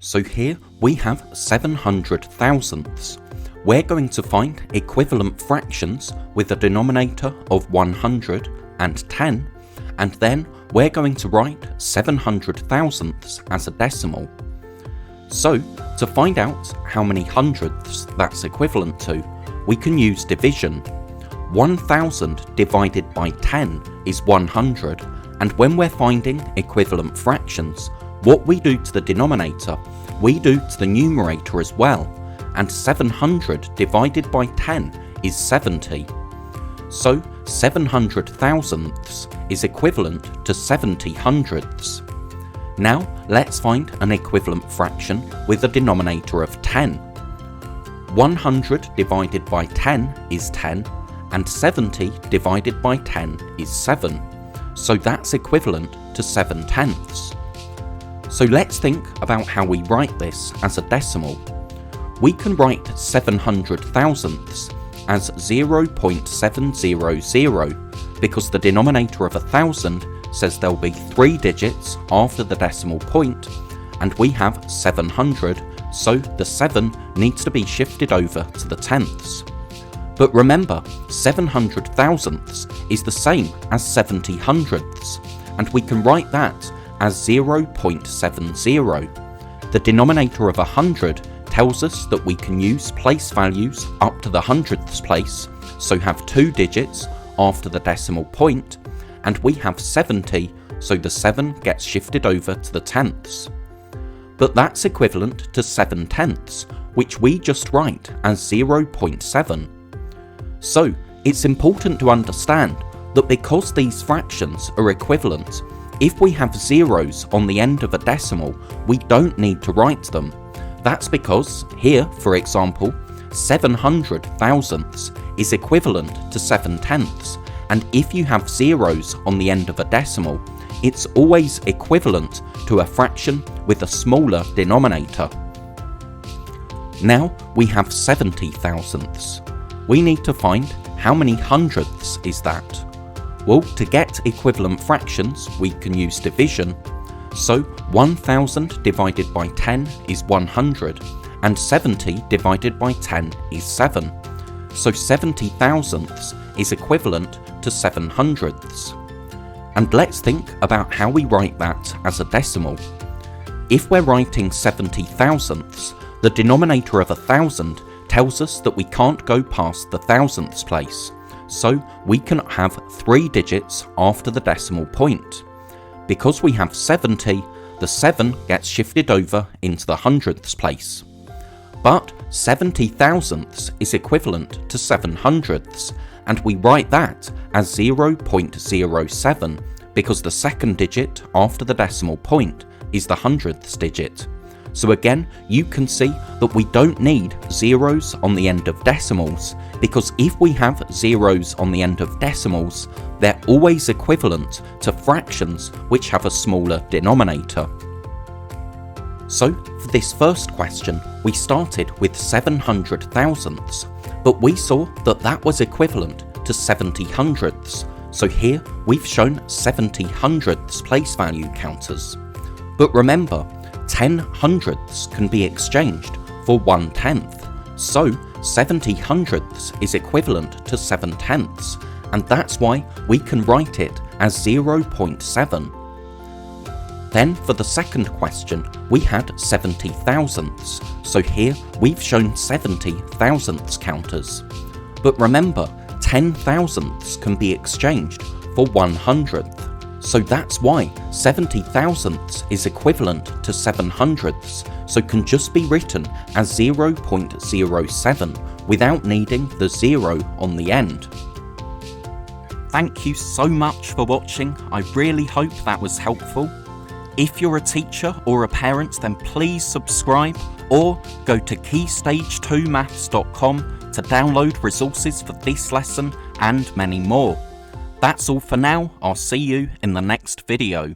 So here we have 700 thousandths. We're going to find equivalent fractions with a denominator of 100 and 10, and then we're going to write 700 thousandths as a decimal. So to find out how many hundredths that's equivalent to, we can use division. 1000 divided by 10 is 100, and when we're finding equivalent fractions, what we do to the denominator, we do to the numerator as well, and 700 divided by 10 is 70. So 700 thousandths is equivalent to 70 hundredths. Now let's find an equivalent fraction with a denominator of 10. 100 divided by 10 is 10, and 70 divided by 10 is 7. So that's equivalent to 7/10. So let's think about how we write this as a decimal. We can write 700 thousandths as 0.700 because the denominator of 1000 says there'll be 3 digits after the decimal point, and we have 700, so the 7 needs to be shifted over to the tenths. But remember, 700 thousandths is the same as 70 hundredths, and we can write that as 0.70. The denominator of 100 tells us that we can use place values up to the hundredths place, so have 2 digits after the decimal point, and we have 70, so the 7 gets shifted over to the tenths. But that's equivalent to 7/10, which we just write as 0.7. So it's important to understand that because these fractions are equivalent, if we have zeros on the end of a decimal, we don't need to write them. That's because here, for example, 700 thousandths is equivalent to 7/10, and if you have zeros on the end of a decimal, it's always equivalent to a fraction with a smaller denominator. Now we have 70 thousandths. We need to find how many hundredths is that. Well, to get equivalent fractions, we can use division. So 1000 divided by 10 is 100, and 70 divided by 10 is 7. So 70 thousandths is equivalent to 7 hundredths. And let's think about how we write that as a decimal. If we're writing 70 thousandths, the denominator of 1000 tells us that we can't go past the thousandths place, so we can have 3 digits after the decimal point. Because we have 70, the 7 gets shifted over into the hundredths place. But 70 thousandths is equivalent to 7 hundredths, and we write that as 0.07 because the second digit after the decimal point is the hundredths digit. So again, you can see that we don't need zeros on the end of decimals, because if we have zeros on the end of decimals, they're always equivalent to fractions which have a smaller denominator. So for this first question, we started with 700 thousandths, but we saw that that was equivalent to 70 hundredths. So here we've shown 70 hundredths place value counters. But remember, 10 hundredths can be exchanged for 1/10, so 70 hundredths is equivalent to 7/10, and that's why we can write it as 0.7. Then for the second question, we had 70 thousandths, so here we've shown 70 thousandths counters. But remember, 10 thousandths can be exchanged for 1/100th. So that's why 70 thousandths is equivalent to 7 hundredths, so can just be written as 0.07 without needing the 0 on the end. Thank you so much for watching. I really hope that was helpful. If you're a teacher or a parent, then please subscribe or go to keystage2maths.com to download resources for this lesson and many more. That's all for now. I'll see you in the next video.